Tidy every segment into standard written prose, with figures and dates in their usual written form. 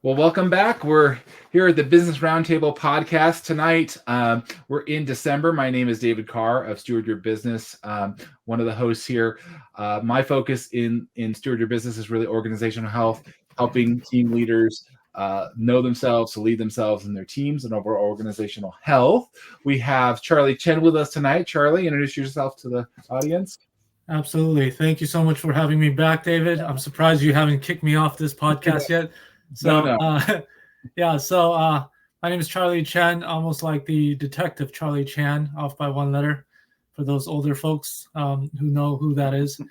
Well, welcome back. We're here at the Business Roundtable Podcast tonight. We're in December. My name is David Carr of Steward Your Business, one of the hosts here. My focus in Steward Your Business is really organizational health, helping team leaders know themselves, to lead themselves and their teams, and overall organizational health. We have Charlie Chen with us tonight. Charlie, introduce yourself to the audience. Absolutely. Thank you so much for having me back, David. I'm surprised you haven't kicked me off this podcast yet. So, No. My name is Charlie Chen, almost like the detective Charlie Chan, off by one letter, for those older folks who know who that is.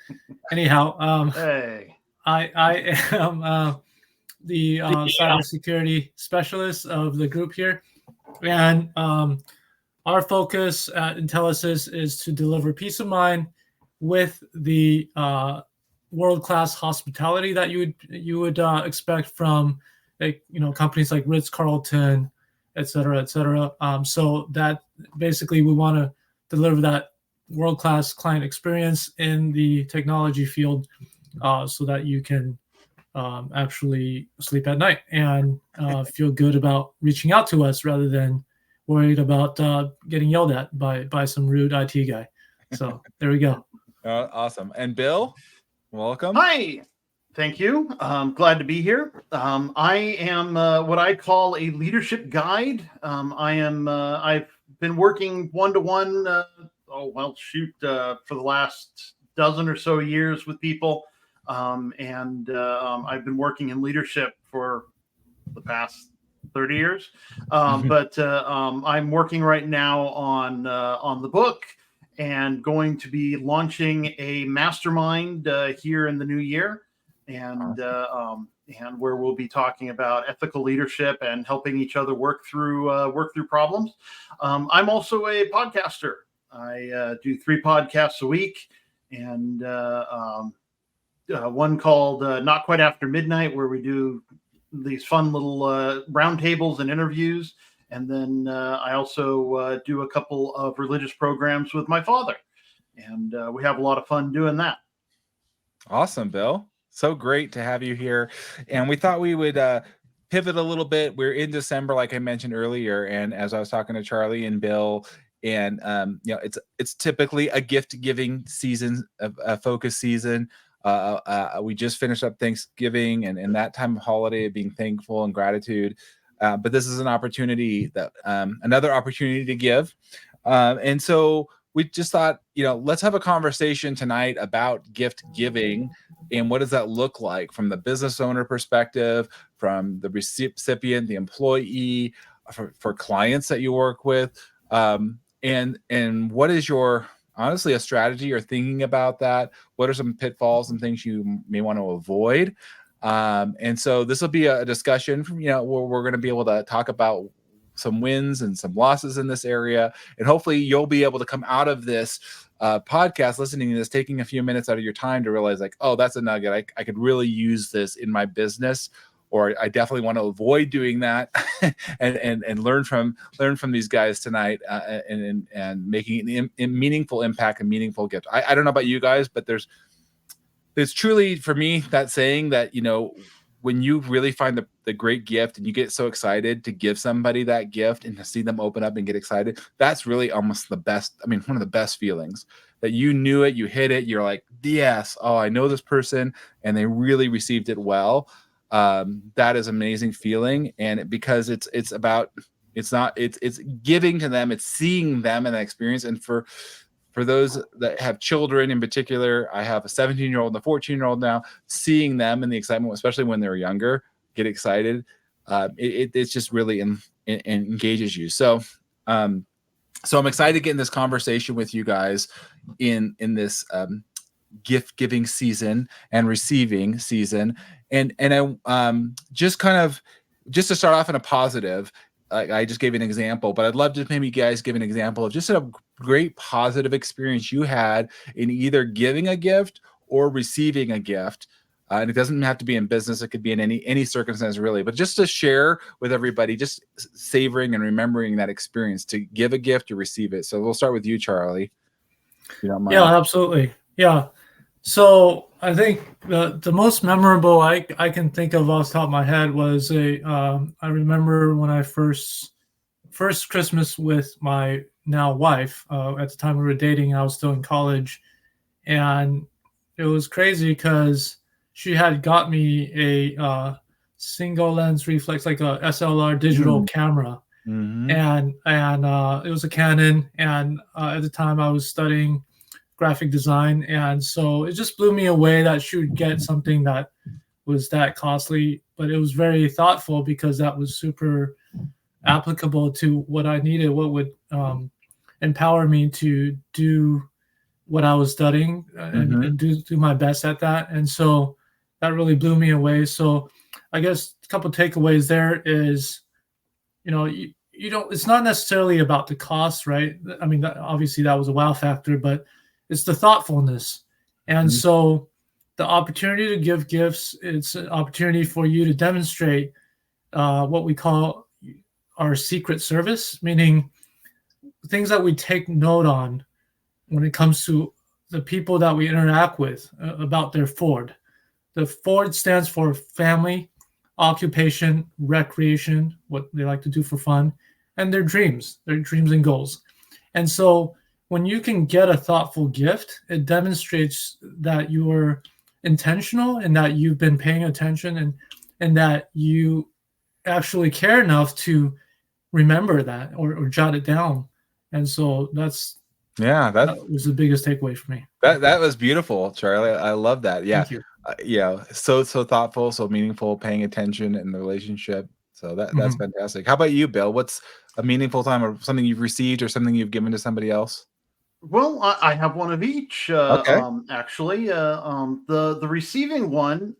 Anyhow, Hey. I am the cybersecurity specialist of the group here. And our focus at Intelisys is to deliver peace of mind with the world-class hospitality that you would expect from companies like Ritz-Carlton, et cetera. So that basically we want to deliver that world-class client experience in the technology field, so that you can actually sleep at night and feel good about reaching out to us rather than worried about getting yelled at by some rude IT guy. So there we go. Awesome. And Bill, welcome. Hi. Thank you. Glad to be here. I am what I call a leadership guide. I've been working one-to-one, for the last dozen or so years with people. I've been working in leadership for the past 30 years. But I'm working right now on the book, and going to be launching a mastermind here in the new year, and where we'll be talking about ethical leadership and helping each other work through problems. I'm also a podcaster. I do 3 podcasts a week, and one called Not Quite After Midnight, where we do these fun little roundtables and interviews. And then I also do a couple of religious programs with my father. And we have a lot of fun doing that. Awesome, Bill. So great to have you here. And we thought we would pivot a little bit. We're in December, like I mentioned earlier. And as I was talking to Charlie and Bill, and it's typically a gift-giving season, a focus season. We just finished up Thanksgiving and that time of holiday of being thankful and gratitude. But this is an opportunity another opportunity to give. And so we just thought, let's have a conversation tonight about gift giving and what does that look like from the business owner perspective, from the recipient, the employee, for clients that you work with. And what is your, honestly, a strategy or thinking about that? What are some pitfalls and things you may want to avoid? And so this will be a discussion from, where we're going to be able to talk about some wins and some losses in this area. And hopefully you'll be able to come out of this podcast, listening to this, taking a few minutes out of your time to realize like, oh, that's a nugget. I could really use this in my business, or I definitely want to avoid doing that and learn from these guys tonight and making a meaningful impact and meaningful gift. I don't know about you guys, but there's truly, for me, that saying that, when you really find the great gift and you get so excited to give somebody that gift and to see them open up and get excited, that's really almost the best. I mean, one of the best feelings, that you knew it, you hit it. You're like, yes, oh, I know this person and they really received it well. That is an amazing feeling. And because it's giving to them, it's seeing them in that experience. And for those that have children in particular, I have a 17-year-old and a 14-year-old now, seeing them and the excitement, especially when they're younger, get excited. It's just really engages you. So I'm excited to get in this conversation with you guys in this gift giving season and receiving season. And I just to start off in a positive, I just gave an example, but I'd love to maybe guys give an example of just a great positive experience you had in either giving a gift or receiving a gift. And it doesn't have to be in business. It could be in any circumstance really, but just to share with everybody, just savoring and remembering that experience to give a gift or receive it. So we'll start with you, Charlie. If you don't mind. Yeah, absolutely. Yeah. So I think the most memorable I can think of off the top of my head was I remember when I first Christmas with my now wife. At the time we were dating, I was still in college, and it was crazy because she had got me a single lens reflex, like a SLR digital camera, and it was a Canon, and at the time I was studying graphic design, and so it just blew me away that she would get something that was that costly, but it was very thoughtful because that was super applicable to what I needed, what would empower me to do what I was studying and do my best at that. And so that really blew me away. So I guess a couple of takeaways there is, you don't, it's not necessarily about the cost, right? I mean, obviously that was a wow factor, but it's the thoughtfulness. And so the opportunity to give gifts, it's an opportunity for you to demonstrate what we call our secret service, meaning things that we take note on when it comes to the people that we interact with about their Ford. The Ford stands for family, occupation, recreation, what they like to do for fun, and their dreams and goals. And so when you can get a thoughtful gift, it demonstrates that you are intentional and that you've been paying attention and that you actually care enough to remember that or jot it down. And so that was the biggest takeaway for me. That was beautiful, Charlie. I love that. Yeah. Thank you. Yeah. So thoughtful, so meaningful, paying attention in the relationship. So that's fantastic. How about you, Bill? What's a meaningful time or something you've received or something you've given to somebody else? Well, I have one of each. Actually, the receiving one.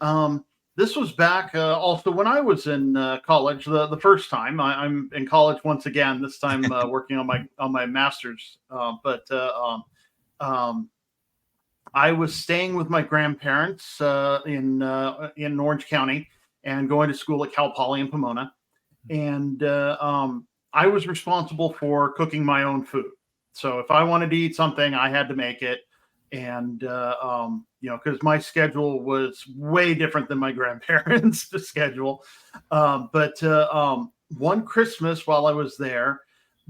This was back also when I was in college. The first time I'm in college once again. This time working on my master's. But I was staying with my grandparents in Orange County and going to school at Cal Poly in Pomona, and I was responsible for cooking my own food. So if I wanted to eat something, I had to make it. And, because my schedule was way different than my grandparents' schedule. But one Christmas while I was there,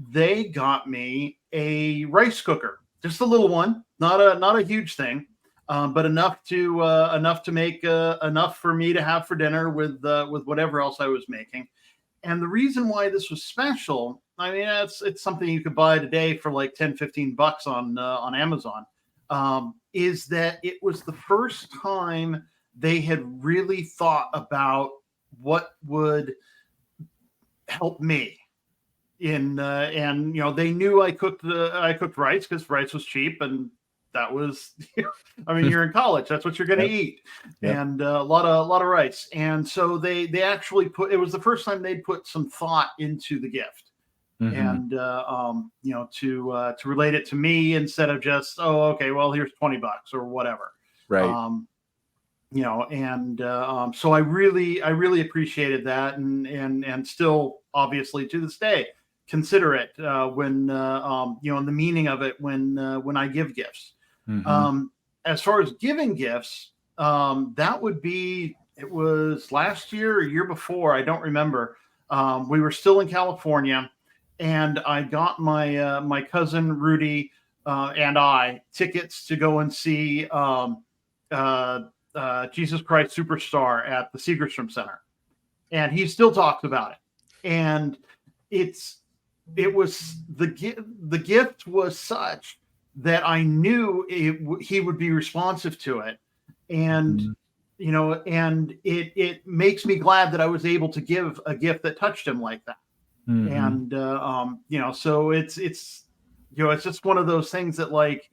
they got me a rice cooker, just a little one, not a huge thing, but enough to make enough for me to have for dinner with whatever else I was making. And the reason why this was special, I mean, it's something you could buy today for like $10-15 on Amazon, is that it was the first time they had really thought about what would help me. And they knew I cooked rice because rice was cheap, and that was, I mean, you're in college, that's what you're going to eat, and a lot of rice. And so they actually it was the first time they'd put some thought into the gift, and to relate it to me instead of just, oh, okay, well, here's $20 or whatever, right? So I really appreciated that, and still obviously to this day consider it when the meaning of it when I give gifts. As far as giving gifts, that would be, it was last year or year before, I don't remember. We were still in California, and I got my cousin Rudy and I tickets to go and see Jesus Christ Superstar at the Segerstrom Center, and he still talks about it. And it was the gift was such that I knew he would be responsive to it, and and it makes me glad that I was able to give a gift that touched him like that. And so it's just one of those things that, like,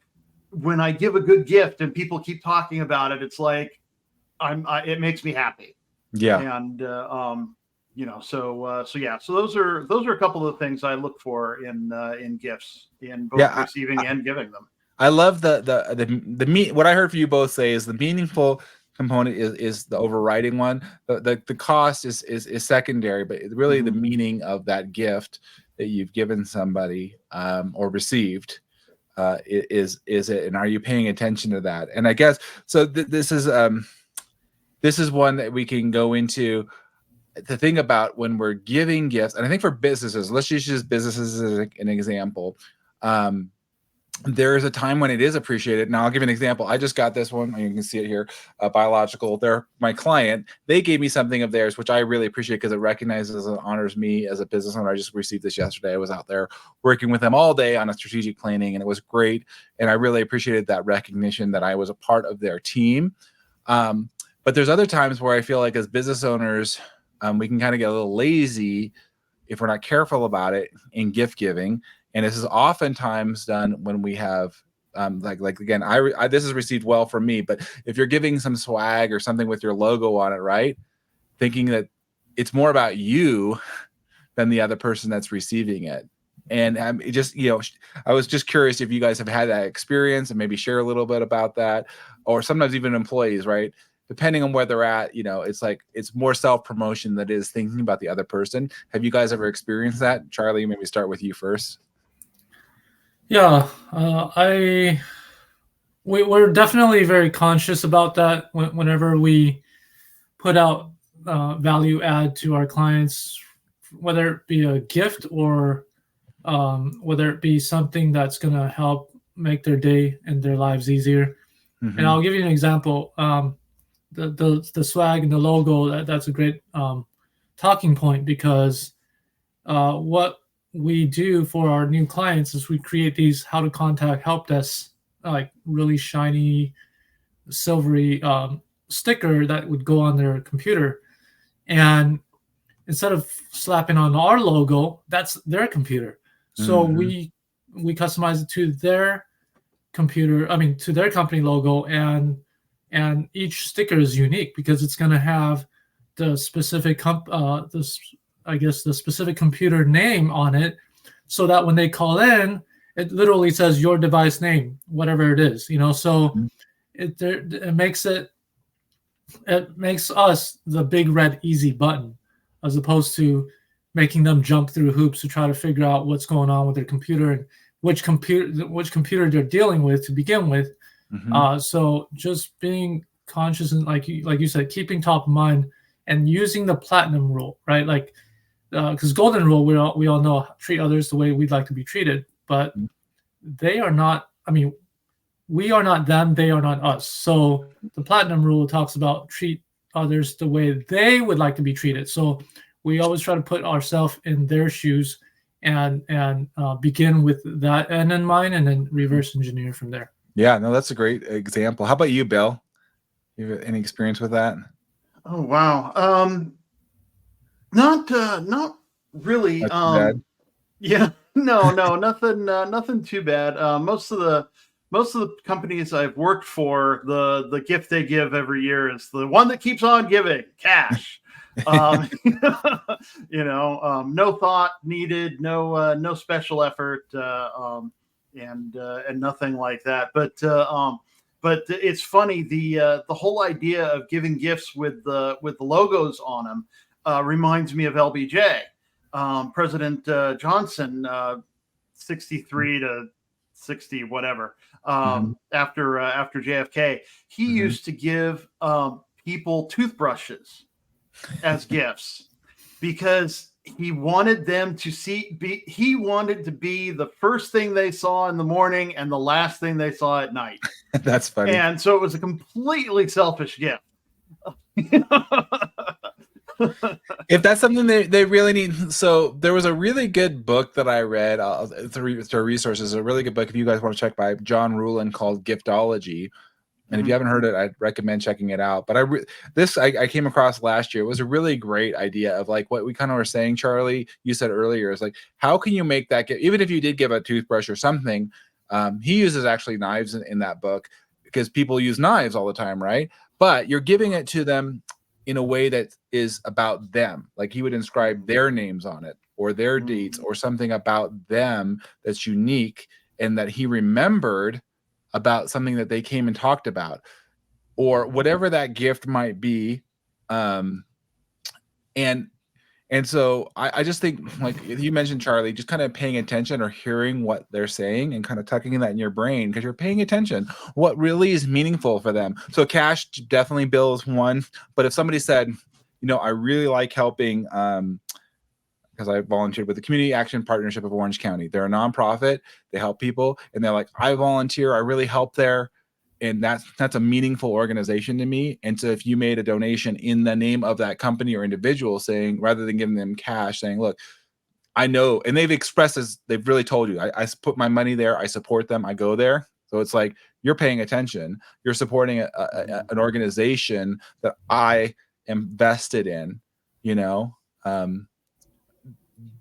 when I give a good gift and people keep talking about it, it's like it makes me happy. Yeah. And so those are a couple of the things I look for in gifts, in both receiving and giving them. I love the what I heard for you both say is the meaningful component is the overriding one. The cost is secondary, but really the meaning of that gift that you've given somebody or received is it, and are you paying attention to that? And I guess so. This is one that we can go into. The thing about when we're giving gifts, and I think for businesses, let's just use businesses as an example. There is a time when it is appreciated. Now I'll give you an example. I just got this one. You can see it here. Biological. They're my client. They gave me something of theirs, which I really appreciate because it recognizes and honors me as a business owner. I just received this yesterday. I was out there working with them all day on a strategic planning, and it was great. And I really appreciated that recognition that I was a part of their team. But there's other times where I feel like as business owners, we can kind of get a little lazy if we're not careful about it in gift giving. And this is oftentimes done when we have, like again, I this is received well from me, but if you're giving some swag or something with your logo on it, right? Thinking that it's more about you than the other person that's receiving it. And it just, I was just curious if you guys have had that experience and maybe share a little bit about that, or sometimes even employees, right? Depending on where they're at, it's like it's more self-promotion that is thinking about the other person. Have you guys ever experienced that? Charlie, maybe start with you first. Yeah, we're definitely very conscious about that whenever we put out value add to our clients, whether it be a gift or whether it be something that's going to help make their day and their lives easier. Mm-hmm. And I'll give you an example. The swag and the logo, that's a great talking point, because what we do for our new clients is we create these how to contact help desk, like really shiny silvery sticker that would go on their computer. And instead of slapping on our logo, that's their computer. So we customize it to their computer, to their company logo, and each sticker is unique because it's going to have the specific the specific computer name on it, so that when they call in, it literally says your device name, whatever it is, So it makes us the big red easy button, as opposed to making them jump through hoops to try to figure out what's going on with their computer and which computer they're dealing with to begin with. So just being conscious and like you said, keeping top of mind and using the platinum rule, right? Like, because golden rule, we all know, treat others the way we'd like to be treated, but they are not. We are not them; they are not us. So the platinum rule talks about treat others the way they would like to be treated. So we always try to put ourselves in their shoes and begin with that end in mind, and then reverse engineer from there. Yeah, no, that's a great example. How about you, Bill? You have any experience with that? Oh, wow. Not really. Yeah, no, nothing too bad. Most of the companies I've worked for, the gift they give every year is the one that keeps on giving, cash. No thought needed, no special effort, and nothing like that. But it's funny, the whole idea of giving gifts with the logos on them reminds me of LBJ, President Johnson, 63 to 60, whatever. After JFK, he used to give people toothbrushes as gifts because he wanted them to he wanted to be the first thing they saw in the morning and the last thing they saw at night. That's funny. And so it was a completely selfish gift. If that's something they really need. So there was a really good book that I read through resources, a really good book if you guys want to check, by John Ruhlin, called Giftology. And if you haven't heard it, I'd recommend checking it out. But I came across last year. It was a really great idea of like what we kind of were saying, Charlie, you said earlier, is like, how can you make that gift? Even if you did give a toothbrush or something, he uses actually knives in that book, because people use knives all the time, right? But you're giving it to them in a way that is about them. Like he would inscribe their names on it or their dates or something about them that's unique and that he remembered about something that they came and talked about, or whatever that gift might be. And And so I just think, like you mentioned, Charlie, just kind of paying attention or hearing what they're saying and kind of tucking that in your brain because you're paying attention. What really is meaningful for them. So cash definitely bills one. But if somebody said, I really like helping because I volunteered with the Community Action Partnership of Orange County. They're a nonprofit. They help people. And they're like, I volunteer. I really help there. And that's a meaningful organization to me. And so if you made a donation in the name of that company or individual saying, rather than giving them cash, saying, look, I know, and they've expressed as they've really told you, I put my money there, I support them, I go there. So it's like you're paying attention, you're supporting an organization that I am vested in,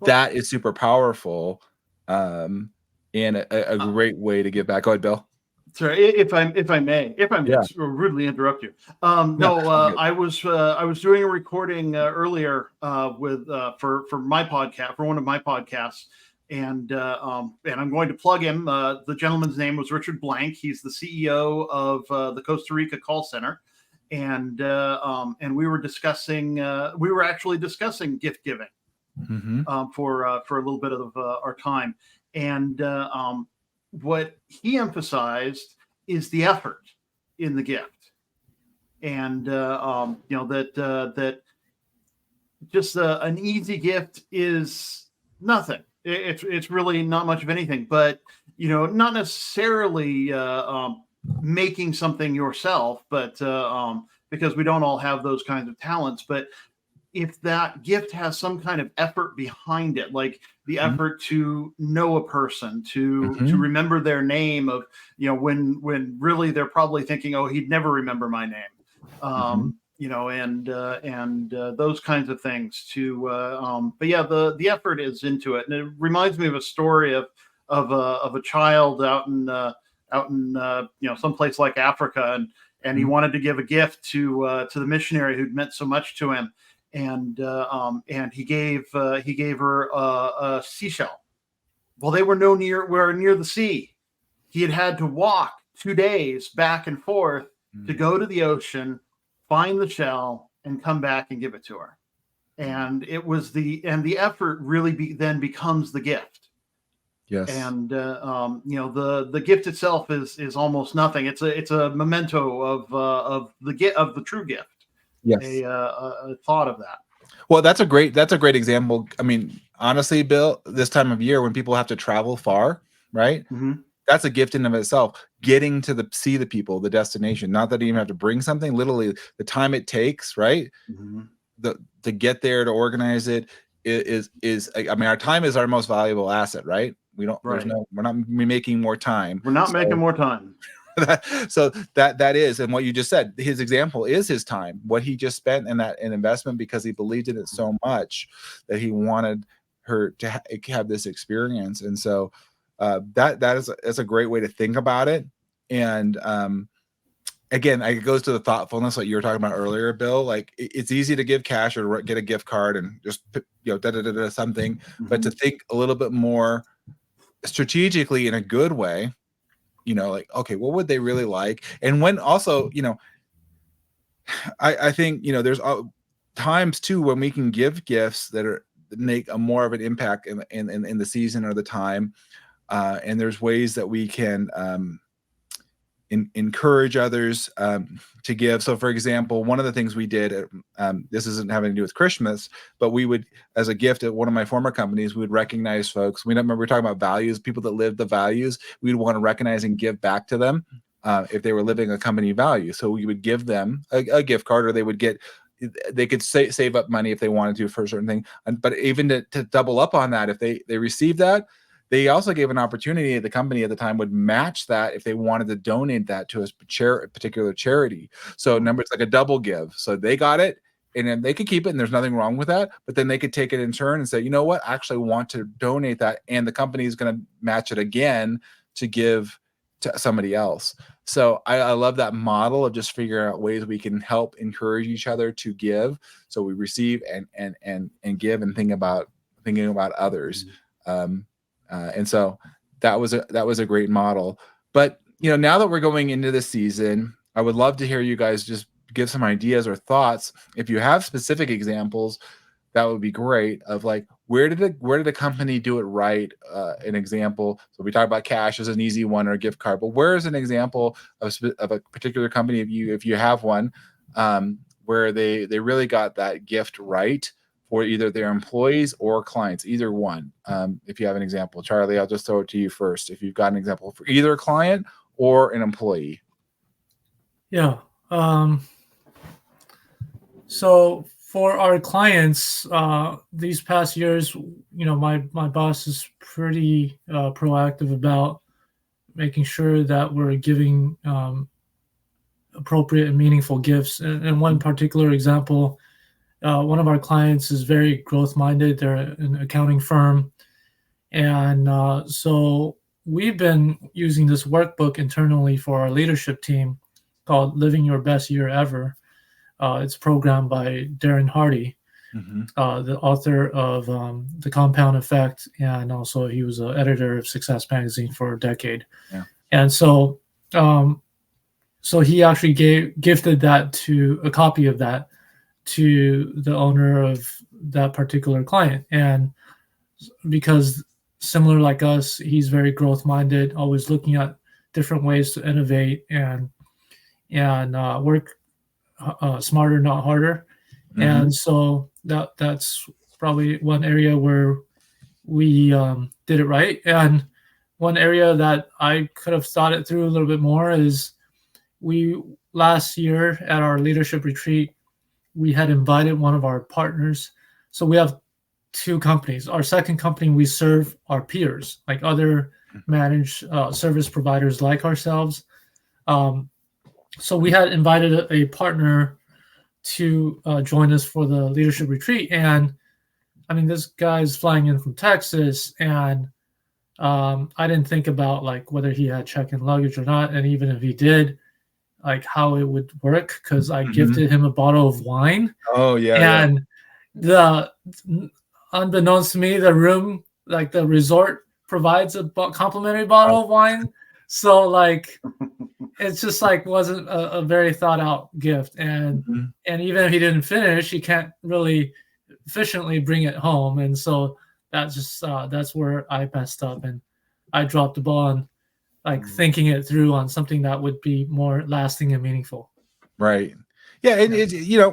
that is super powerful, and a great way to give back. Go ahead, Bill. Sorry, if I may Yeah. rudely interrupt you. No, I was doing a recording earlier with for my podcast, for one of my podcasts, and I'm going to plug him. The gentleman's name was Richard Blank. He's the CEO of the Costa Rica call center, and we were discussing actually discussing gift giving for a little bit of our time, and what he emphasized is the effort in the gift, and that just an easy gift is nothing. It's really not much of anything, but not necessarily making something yourself, but because we don't all have those kinds of talents, but if that gift has some kind of effort behind it, like the effort to know a person, to remember their name, of when really they're probably thinking, oh, he'd never remember my name, and those kinds of things. But yeah, the effort is into it, and it reminds me of a story of a child out in someplace like Africa, and he wanted to give a gift to the missionary who'd meant so much to him. And he gave her a seashell. Well, they were near the sea. He had to walk 2 days back and forth to go to the ocean, find the shell, and come back and give it to her. And it was the effort really then becomes the gift. Yes. And the gift itself is almost nothing. It's a memento of the true gift. Yes. A thought of that. Well, that's a great example. I mean, honestly, Bill, this time of year when people have to travel far, right? That's a gift in of itself. Getting to see the people, the destination. Not that you even have to bring something. Literally, the time it takes, right? To get there, to organize it is. I mean, our time is our most valuable asset, right? We don't. Right. We're not making more time. We're not making more time. So that is, and what you just said, his example is his time, what he just spent in that investment, because he believed in it so much that he wanted her to have this experience. And so that is a great way to think about it. And again, it goes to the thoughtfulness like you were talking about earlier, Bill. Like it's easy to give cash or get a gift card and just something, but to think a little bit more strategically in a good way. Like, okay, what would they really like? And when also, I think, there's times too when we can give gifts that make a more of an impact in the season or the time. And there's ways that we can encourage others to give. So, for example, one of the things we did, this isn't having to do with Christmas, but we would, as a gift at one of my former companies, we would recognize folks. We were talking about values, people that live the values. We'd want to recognize and give back to them if they were living a company value. So we would give them a gift card, or they could save up money if they wanted to for a certain thing. But even to double up on that, if they receive that, they also gave an opportunity. The company at the time would match that if they wanted to donate that to a particular charity. So it's like a double give. So they got it, and then they could keep it, and there's nothing wrong with that. But then they could take it in turn and say, you know what, I actually want to donate that, and the company is going to match it again to give to somebody else. So I love that model of just figuring out ways we can help encourage each other to give. So we receive and give and thinking about others. And so that was a great model. But now that we're going into the season, I would love to hear you guys just give some ideas or thoughts. If you have specific examples that would be great. Of like, where did the company do it right? An example. So we talk about cash as an easy one, or a gift card, but where is an example of a particular company, if you have one, where they really got that gift right for either their employees or clients, either one. If you have an example, Charlie, I'll just throw it to you first. If you've got an example for either a client or an employee. Yeah. So for our clients, these past years, my boss is pretty proactive about making sure that we're giving appropriate and meaningful gifts. And one particular example, one of our clients is very growth-minded. They're an accounting firm. And so we've been using this workbook internally for our leadership team called Living Your Best Year Ever. It's programmed by Darren Hardy, the author of The Compound Effect, and also he was an editor of Success Magazine for a decade. Yeah. And so he actually gifted a copy of that to the owner of that particular client. And because similar like us, he's very growth minded, always looking at different ways to innovate and work smarter, not harder. And so that's probably one area where we did it right. And one area that I could have thought it through a little bit more is last year at our leadership retreat, we had invited one of our partners. So we have two companies. Our second company, we serve our peers, like other managed service providers like ourselves. So we had invited a partner to join us for the leadership retreat. And I mean, this guy's flying in from Texas, and I didn't think about like whether he had check-in luggage or not. And even if he did, like how it would work, because I gifted him a bottle of wine. Oh yeah. And unbeknownst to me, the room, like the resort, provides a complimentary bottle of wine. So like, it's just like wasn't a very thought out gift. And even if he didn't finish, he can't really efficiently bring it home. And so that's just that's where I messed up, and I dropped the ball on like thinking it through on something that would be more lasting and meaningful. Right. Yeah, and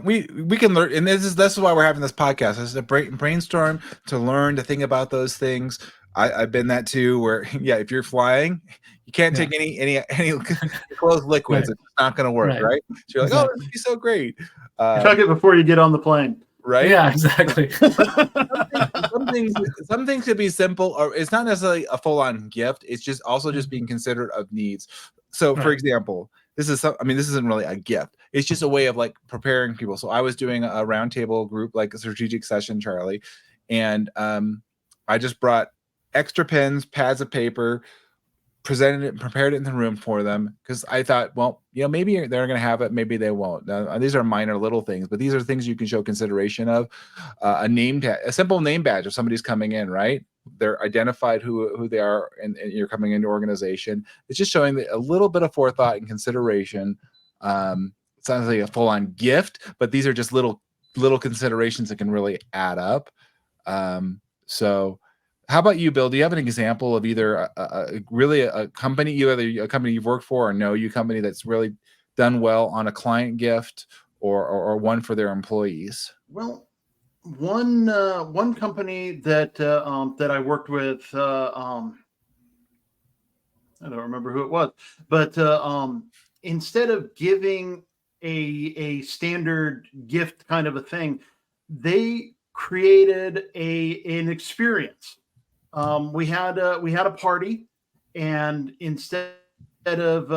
we can learn, and this is why we're having this podcast. This is a brainstorm to learn, to think about those things. I've been that too, where if you're flying, you can't take any closed liquids. It's not going to work, right? So you're like, oh, this would be so great. Chug it before you get on the plane. Right? Yeah, exactly. some things could be simple, or it's not necessarily a full-on gift. It's just also just being considerate of needs. So, for example, this isn't really a gift. It's just a way of like preparing people. So I was doing a roundtable group, like a strategic session, Charlie, and I just brought extra pens, pads of paper, presented it and prepared it in the room for them, because I thought, well, maybe they're going to have it, maybe they won't. Now, these are minor little things, but these are things you can show consideration of. A simple name badge if somebody's coming in, right? They're identified who they are, and you're coming into organization. It's just showing a little bit of forethought and consideration. It's not like a full-on gift, but these are just little considerations that can really add up. So how about you, Bill? Do you have an example of either a company, either a company you've worked for or know you company that's really done well on a client gift, or one for their employees? Well, one company that I worked with, I don't remember who it was, but instead of giving a standard gift kind of a thing, they created an experience. We had a party, and instead of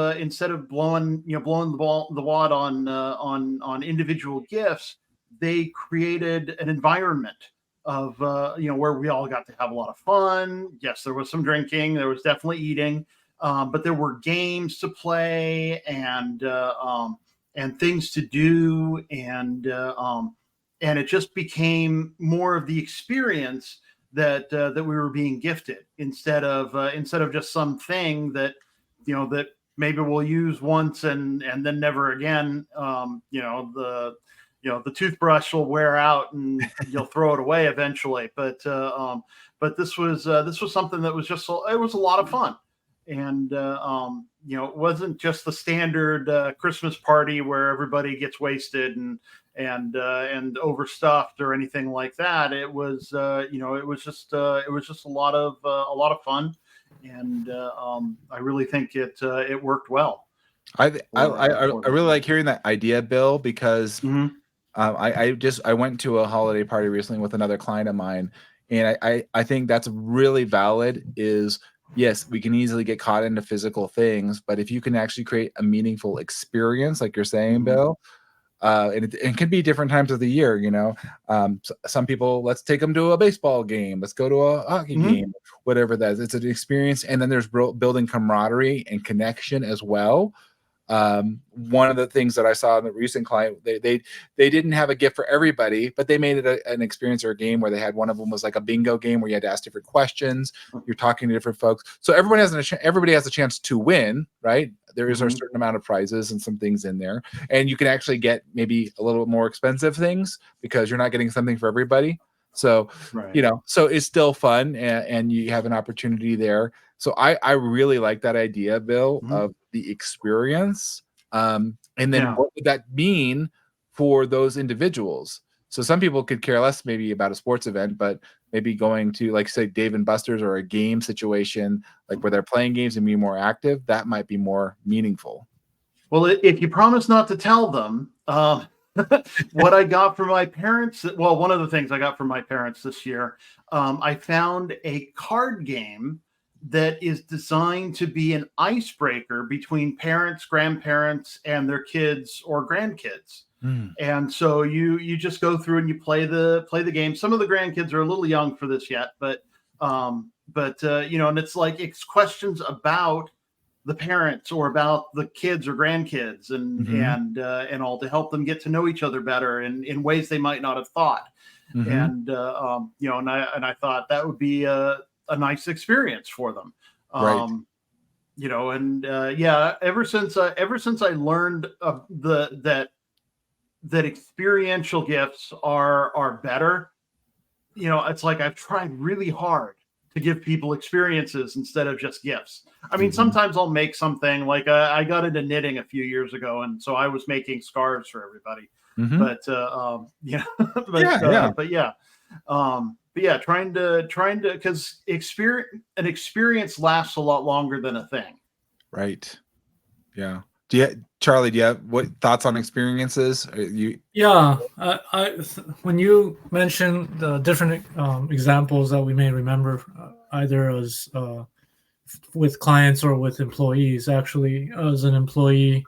blowing the wad on individual gifts, they created an environment of where we all got to have a lot of fun. Yes, there was some drinking, there was definitely eating, but there were games to play and things to do, and it just became more of the experience that we were being gifted, instead of just something that that maybe we'll use once and then never again. the toothbrush will wear out and you'll throw it away eventually. But this was something that was it was a lot of fun. And, it wasn't just the standard Christmas party where everybody gets wasted and overstuffed or anything like that. It was, it was just a lot of fun. And I really think it worked well. I really like hearing that idea, Bill, because I went to a holiday party recently with another client of mine, and I think that's really valid. Is yes, we can easily get caught into physical things, but if you can actually create a meaningful experience, like you're saying, Bill, and it can be different times of the year, some people, let's take them to a baseball game, let's go to a hockey game, whatever that is. It's an experience, and then there's building camaraderie and connection as well. One of the things that I saw in the recent client, they didn't have a gift for everybody, but they made it an experience or a game where they had, one of them was like a bingo game where you had to ask different questions. You're talking to different folks. So everybody has a chance to win, right? There is a certain amount of prizes and some things in there, and you can actually get maybe a little bit more expensive things because you're not getting something for everybody. So, so it's still fun, and you have an opportunity there. So I really like that idea, Bill, of the experience. And then what would that mean for those individuals? So some people could care less maybe about a sports event, but maybe going to, like, say, Dave and Buster's or a game situation, like where they're playing games and being more active, that might be more meaningful. Well, if you promise not to tell them, what I got from my parents, well, one of the things I got from my parents this year, I found a card game that is designed to be an icebreaker between parents, grandparents, and their kids or grandkids. And so you just go through and you play the game. Some of the grandkids are a little young for this yet, but and it's questions about the parents or about the kids or grandkids and all, to help them get to know each other better in ways they might not have thought. And I thought that would be a nice experience for them. Ever since I learned of that experiential gifts are better, it's like I've tried really hard to give people experiences instead of just gifts. I mean, sometimes I'll make something, like I got into knitting a few years ago, and so I was making scarves for everybody. Trying to, because an experience lasts a lot longer than a thing. Right. Yeah. Charlie, do you have what thoughts on experiences? When you mentioned the different examples that we may remember, either as with clients or with employees. Actually, as an employee a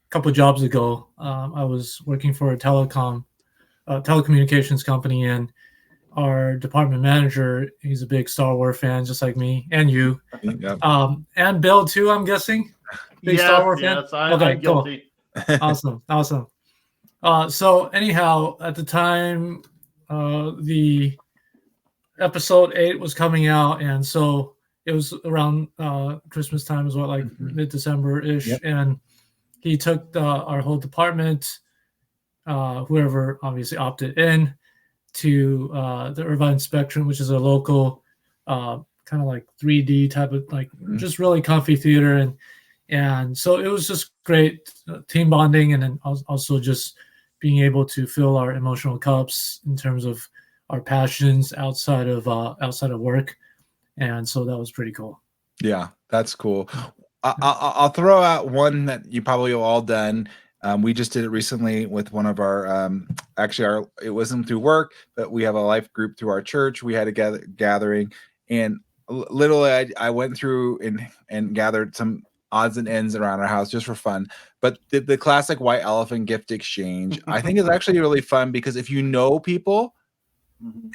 couple of jobs ago, I was working for a telecommunications company, and our department manager, he's a big Star Wars fan, just like me and you. And Bill too, I'm guessing. Big Star Wars fan? Yes, I'm guilty. Cool. Awesome. So anyhow, at the time, the episode 8 was coming out, and so it was around Christmas time as well, like mid-December-ish, and he took our whole department, whoever obviously opted in, to the Irvine Spectrum, which is a local kind of like 3D type of, like, just really comfy theater, and so it was just great team bonding, and then also just being able to fill our emotional cups in terms of our passions outside of work, and so that was pretty cool. Yeah, that's cool. I'll throw out one that you probably have all done. We just did it recently with one of our, it wasn't through work, but we have a life group through our church. We had a gathering, and literally I went through and gathered some odds and ends around our house just for fun. But the classic white elephant gift exchange, I think, is actually really fun, because if you know people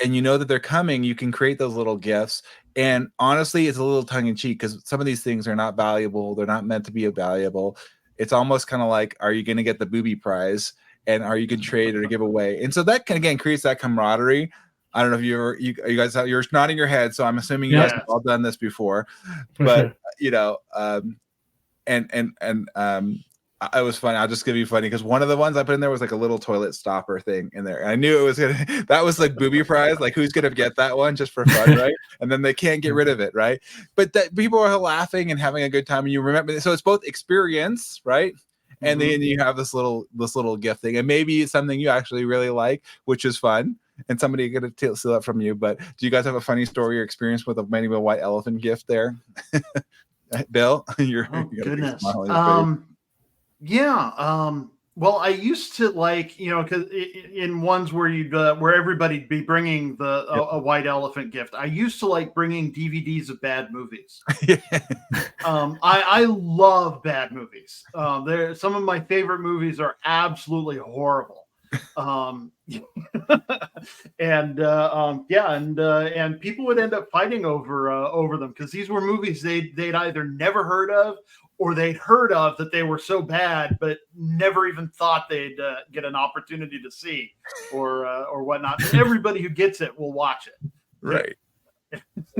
and you know that they're coming, you can create those little gifts. And honestly, it's a little tongue in cheek, because some of these things are not valuable. They're not meant to be valuable. It's almost kind of like, are you going to get the booby prize, and are you going to trade or give away? And so that can, again, creates that camaraderie. I don't know if you guys, you're nodding your head, so I'm assuming you guys have all done this before. But sure. it was funny. I'll just give you funny because one of the ones I put in there was like a little toilet stopper thing in there. And I knew it was gonna. That was like booby prize. Like who's gonna get that one just for fun, right? And then they can't get rid of it, right? But that people are laughing and having a good time, and you remember. So it's both experience, right? And then you have this little gift thing, and maybe it's something you actually really like, which is fun. And somebody going to steal that from you. But do you guys have a funny story or experience with maybe a white elephant gift there? Bill, you're goodness. Well, I used to like, because in ones where where everybody'd be bringing a white elephant gift, I used to like bringing DVDs of bad movies. I love bad movies. Some of my favorite movies are absolutely horrible. And people would end up fighting over them because these were movies they'd either never heard of or they'd heard of that they were so bad but never even thought they'd get an opportunity to see or whatnot. And everybody who gets it will watch it. Right.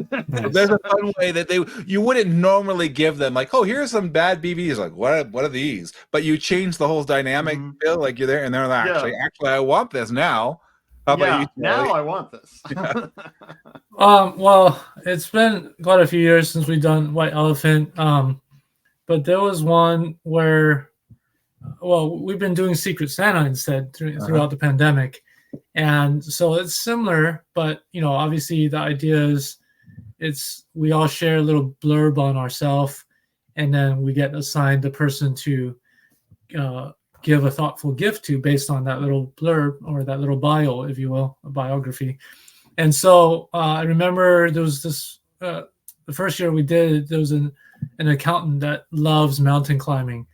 There's a fun way that you wouldn't normally give them like, oh, here's some bad BVs. Like, what are these? But you change the whole dynamic, Bill. Like you're there, and they're like, actually, I want this now. How about you? Now I want this. Well, it's been quite a few years since we've done White Elephant. But there was one where, we've been doing Secret Santa instead throughout the pandemic. And so it's similar, but obviously the idea is we all share a little blurb on ourselves, and then we get assigned the person to give a thoughtful gift to based on that little blurb or that little bio, if you will, a biography. And so I remember there was this the first year we did it, there was an accountant that loves mountain climbing,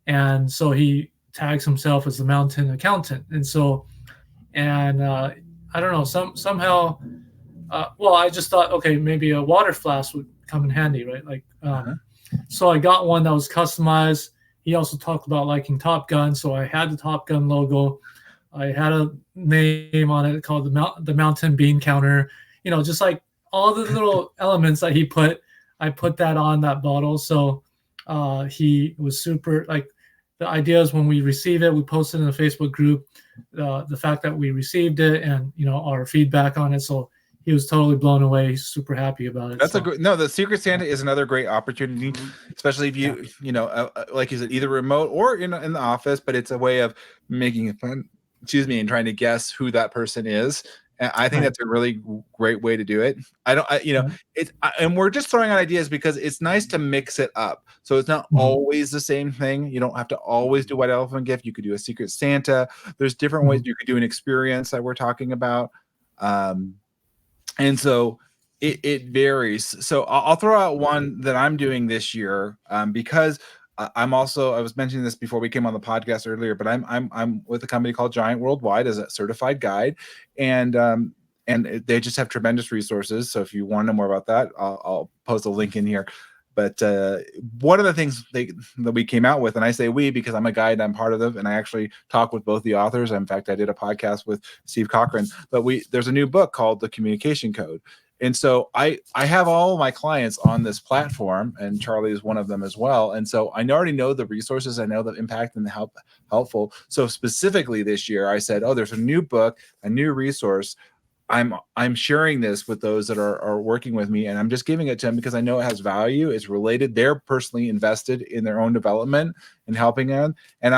and so he tags himself as the mountain accountant. And so I don't know, somehow, I just thought, okay, maybe a water flask would come in handy, right? Like, so I got one that was customized. He also talked about liking Top Gun, so I had the Top Gun logo. I had a name on it called the Mountain Bean Counter. Just like all the little elements that he put, I put that on that bottle. So he was super, like, the idea is when we receive it, we post it in the Facebook group, the fact that we received it and, our feedback on it. So he was totally blown away. He's super happy about it. That's the Secret Santa is another great opportunity, especially if you, like you said, either remote or in the office, but it's a way of making it fun, and trying to guess who that person is. And I think that's a really great way to do it. And we're just throwing out ideas because it's nice to mix it up. So it's not always the same thing. You don't have to always do white elephant gift. You could do a Secret Santa. There's different ways you could do an experience that we're talking about. And so it varies. So I'll throw out one that I'm doing this year because I was mentioning this before we came on the podcast earlier, but I'm with a company called Giant Worldwide as a certified guide, and they just have tremendous resources. So if you want to know more about that, I'll post a link in here. But one of the things that we came out with, and I say we because I'm a guide and I'm part of them, and I actually talk with both the authors. In fact, I did a podcast with Steve Cochran. But there's a new book called The Communication Code. And so I have all my clients on this platform, and Charlie is one of them as well. And so I already know the resources, I know the impact and the helpful. So specifically this year, I said, there's a new book, a new resource. I'm sharing this with those that are working with me, and I'm just giving it to them because I know it has value. It's related. They're personally invested in their own development and helping them. And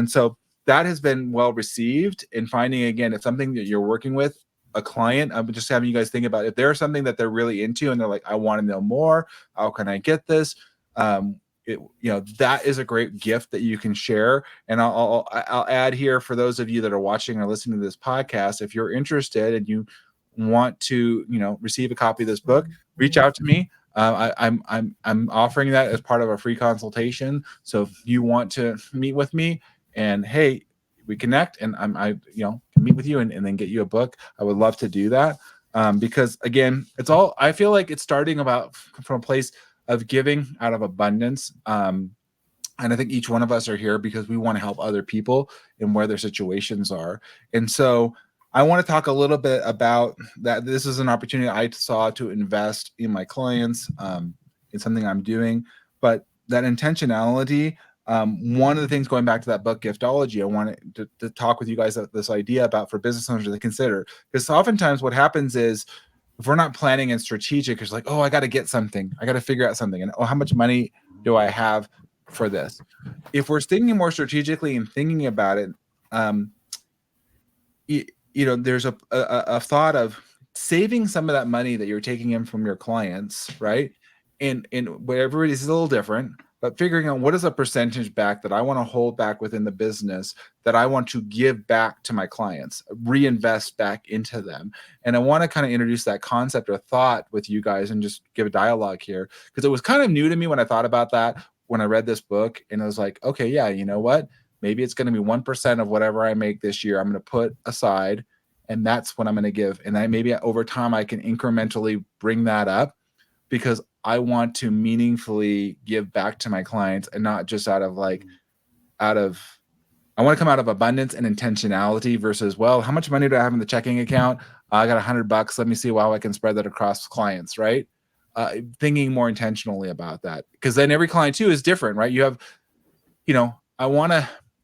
so that has been well received. In finding, again, if something that you're working with a client, I'm just having you guys think about if there's something that they're really into and they're like, I want to know more. How can I get this? That is a great gift that you can share. And I'll add here for those of you that are watching or listening to this podcast, if you're interested and you want to, receive a copy of this book, reach out to me. I'm offering that as part of a free consultation. So if you want to meet with me and hey, we connect and I can meet with you and then get you a book, I would love to do that. Because again, I feel like it's starting from a place of giving out of abundance. And I think each one of us are here because we want to help other people and where their situations are. And so I want to talk a little bit about that. This is an opportunity I saw to invest in my clients, in something I'm doing, but that intentionality, one of the things, going back to that book Giftology, I wanted to talk with you guys this idea about for business owners to consider, because oftentimes what happens is if we're not planning and strategic, it's like, oh, I got to get something, I got to figure out something, and oh, how much money do I have for this? If we're thinking more strategically and thinking about it, there's a thought of saving some of that money that you're taking in from your clients, right? And where everybody's a little different, but figuring out what is a percentage back that I want to hold back within the business that I want to give back to my clients, reinvest back into them. And I want to kind of introduce that concept or thought with you guys and just give a dialogue here, because it was kind of new to me when I thought about that when I read this book, and I was like, okay, yeah, you know what? Maybe it's going to be 1% of whatever I make this year I'm going to put aside, and that's what I'm going to give. And maybe over time I can incrementally bring that up, because I want to meaningfully give back to my clients, and not just I want to come out of abundance and intentionality versus, well, how much money do I have in the checking account? I got $100. Let me see how I can spread that across clients, right? Thinking more intentionally about that, because then every client too is different, right? You have, I want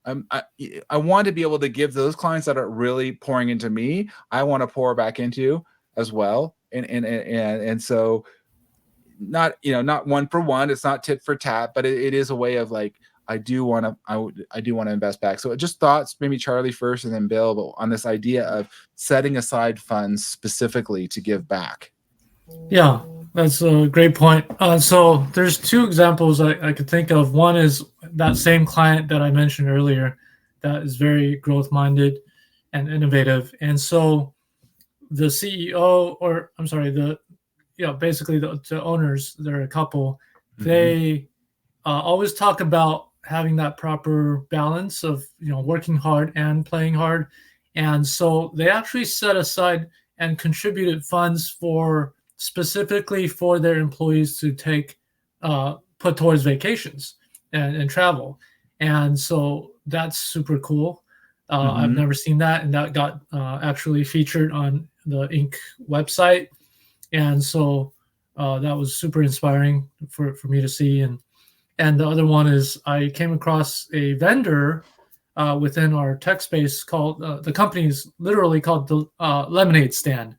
to be able to give those clients that are really pouring into me, I want to pour back into as well. And so not one for one, it's not tit for tat, but it is a way of like, I do want to invest back. So just thoughts, maybe Charlie first and then Bill, but on this idea of setting aside funds specifically to give back. Yeah, that's a great point. So there's two examples I could think of. One is that same client that I mentioned earlier that is very growth-minded and innovative. And so the CEO, or I'm sorry, basically the owners, they're a couple, they always talk about having that proper balance of, working hard and playing hard. And so they actually set aside and contributed funds specifically for their employees to put towards vacations and travel. And so that's super cool. I've never seen that. And that got actually featured on the Inc. website. And so that was super inspiring for me to see. And the other one is I came across a vendor within our tech space called, the company is literally called the Lemonade Stand.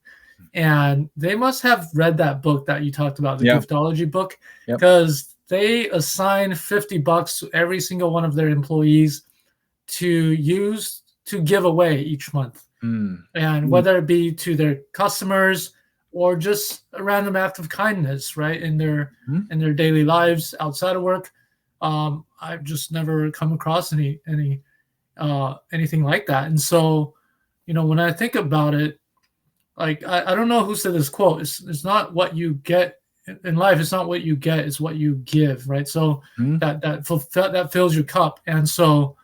And they must have read that book that you talked about, the Giftology book, because they assign $50 to every single one of their employees to give away each month. And whether it be to their customers or just a random act of kindness, right, in their daily lives outside of work. I've just never come across anything like that. And so, when I think about it, like, I don't know who said this quote. It's not what you get in life. It's not what you get. It's what you give, right? So that fills your cup. And so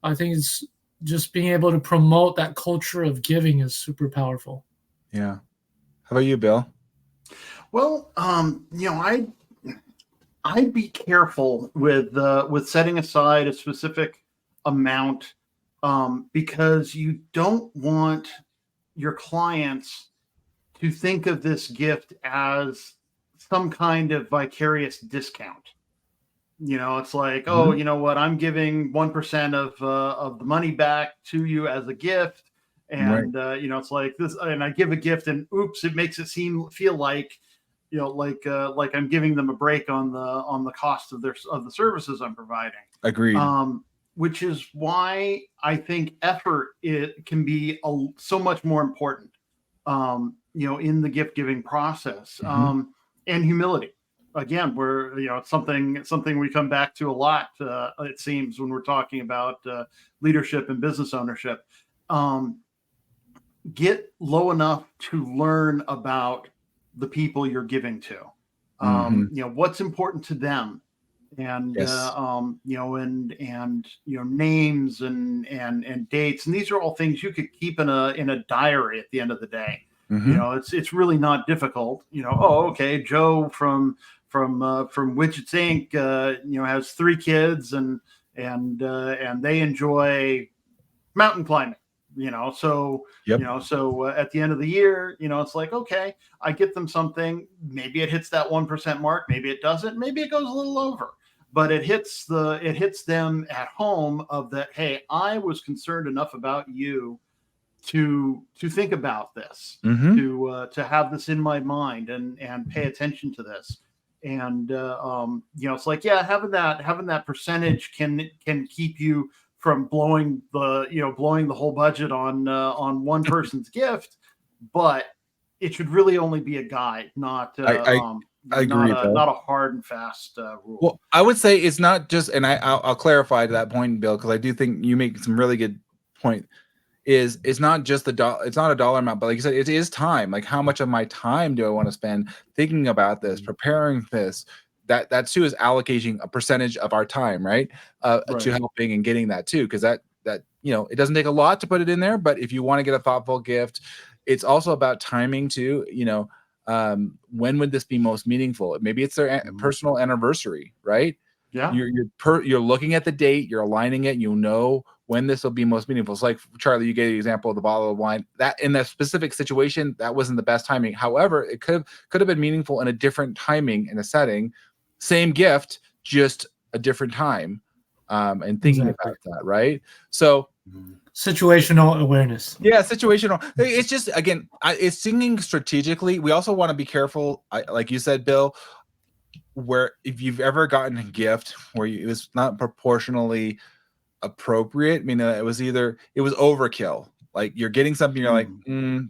I think it's just being able to promote that culture of giving is super powerful. Yeah. How about you, Bill? Well, I'd be careful with setting aside a specific amount, because you don't want your clients to think of this gift as some kind of vicarious discount. It's like, oh, you know what? I'm giving 1% of the money back to you as a gift. And, it's like this, and I give a gift and oops, it makes it feel like, like I'm giving them a break on the cost of the services I'm providing. Agreed. Which is why I think effort can be so much more important, in the gift giving process, and humility. Again, it's something we come back to a lot. It seems when we're talking about leadership and business ownership. Get low enough to learn about the people you're giving to. What's important to them, and names and dates, and these are all things you could keep in a diary at the end of the day. It's really not difficult. Okay, Joe from Widgets Inc. Has 3 kids and they enjoy mountain climbing. So at the end of the year, it's like, okay, I get them something. Maybe it hits that 1% mark. Maybe it doesn't. Maybe it goes a little over. but it hits them at home of that, hey, I was concerned enough about you to think about this, to have this in my mind and pay attention to this. And it's like, yeah, having that percentage can keep you from blowing the whole budget on one person's gift, but it should really only be a guide, not I agree, not a hard and fast rule. Well, I would say it's not just, and I'll clarify to that point, Bill, because I do think you make some really good point. It's not just it's not a dollar amount, but like you said, it is time. Like, how much of my time do I want to spend thinking about this, preparing this? That too is allocating a percentage of our time, right? To helping and getting that too, because that it doesn't take a lot to put it in there, but if you want to get a thoughtful gift, it's also about timing too. When would this be most meaningful? Maybe it's their personal anniversary, right? Yeah. You're looking at the date, you're aligning it, when this will be most meaningful. It's like, Charlie, you gave the example of the bottle of wine. That in that specific situation, that wasn't the best timing. However, it could have been meaningful in a different timing, in a setting, same gift, just a different time, and thinking about that, right? So situational awareness. Yeah, situational. It's just, again, it's thinking strategically. We also want to be careful, like you said, Bill, where if you've ever gotten a gift where it was not proportionally appropriate, I mean, it was overkill. Like, you're getting something, you're like,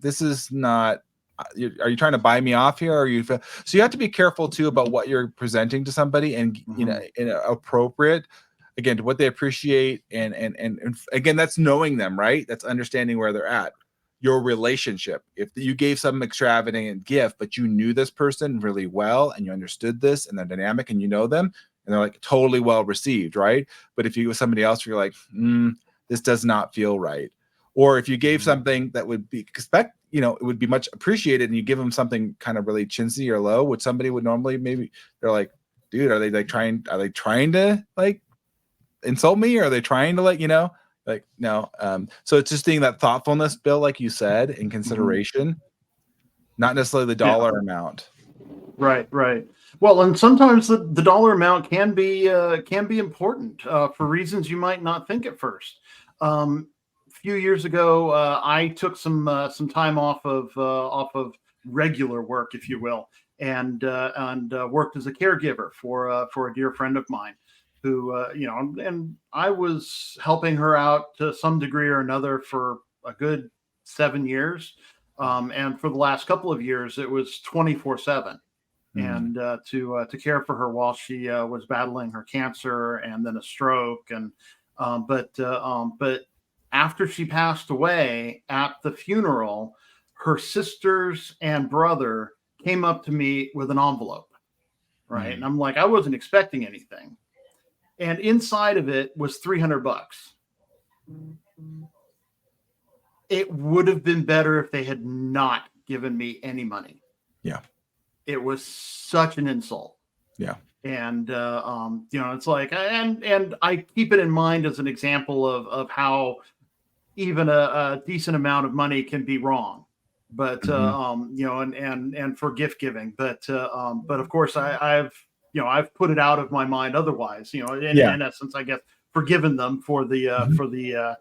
this is not. Are you trying to buy me off here? So you have to be careful too about what you're presenting to somebody, and in appropriate, again, to what they appreciate, and again, that's knowing them, right? That's understanding where they're at. Your relationship. If you gave some extravagant gift, but you knew this person really well and you understood this and the dynamic, and you know them, and they're like totally well received, right? But if you give somebody else, you're like, this does not feel right. Or if you gave something that would be it would be much appreciated, and you give them something kind of really chintzy or low, which somebody would normally, maybe they're like, dude, are they trying to like insult me, or are they trying to no. So it's just being that thoughtfulness, Bill, like you said, in consideration, not necessarily the dollar amount. Right. Well, and sometimes the dollar amount can be important for reasons you might not think at first. A few years ago, I took some time off of regular work, if you will, and worked as a caregiver for a dear friend of mine, who and I was helping her out to some degree or another for a good 7 years, and for the last couple of years, it was 24/7. And to care for her while she was battling her cancer and then a stroke, and but after she passed away, at the funeral, her sisters and brother came up to me with an envelope, right? And I'm like, I wasn't expecting anything, and inside of it was $300. It would have been better if they had not given me any money. Yeah. It was such an insult. Yeah. And, it's like, and I keep it in mind as an example of how even a decent amount of money can be wrong, but, and for gift giving, but of course I've put it out of my mind otherwise, in essence, I guess, forgiven them for the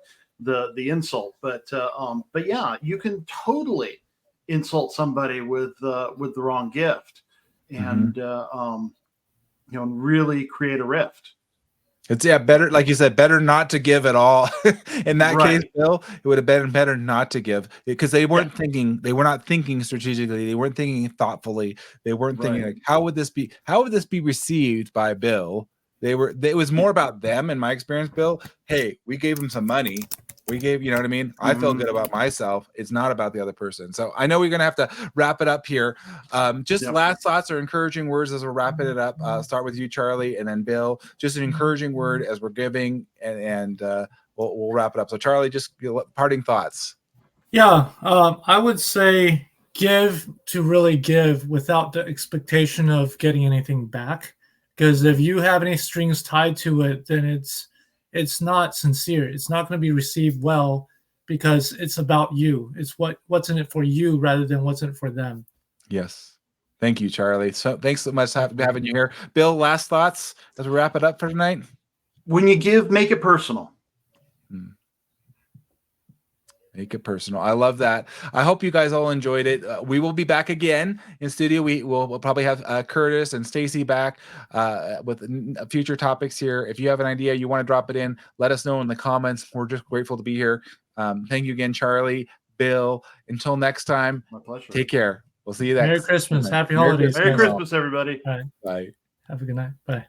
insult, but yeah, you can totally insult somebody with the wrong gift, and really create a rift. It's better, like you said, better not to give at all. In that case, Bill, it would have been better not to give, because they weren't thinking. They were not thinking strategically. They weren't thinking thoughtfully. They weren't thinking like, how would this be received by Bill? It was more about them, in my experience, Bill. Hey, we gave him some money. We gave, you know what I mean? I feel good about myself. It's not about the other person. So I know we're going to have to wrap it up here. Last thoughts or encouraging words as we're wrapping it up. Start with you, Charlie, and then Bill. Just an encouraging word as we're giving, and we'll wrap it up. So Charlie, just parting thoughts. Yeah, I would say give to really give without the expectation of getting anything back. Because if you have any strings tied to it, then it's not sincere. It's not going to be received well, because it's about you. It's what's in it for you rather than what's in it for them. Yes. Thank you, Charlie. So thanks so much for having you here. Bill, last thoughts as we wrap it up for tonight? When you give, make it personal. Make it personal. I love that. I hope you guys all enjoyed it. We will be back again in studio. We'll probably have Curtis and Stacy back with future topics here. If you have an idea, you want to drop it in, let us know in the comments. We're just grateful to be here. Thank you again, Charlie, Bill. Until next time, My pleasure. take care. We'll see you next. Merry Christmas. Happy holidays. Merry guys. Christmas, everybody. All right. Bye. Have a good night. Bye.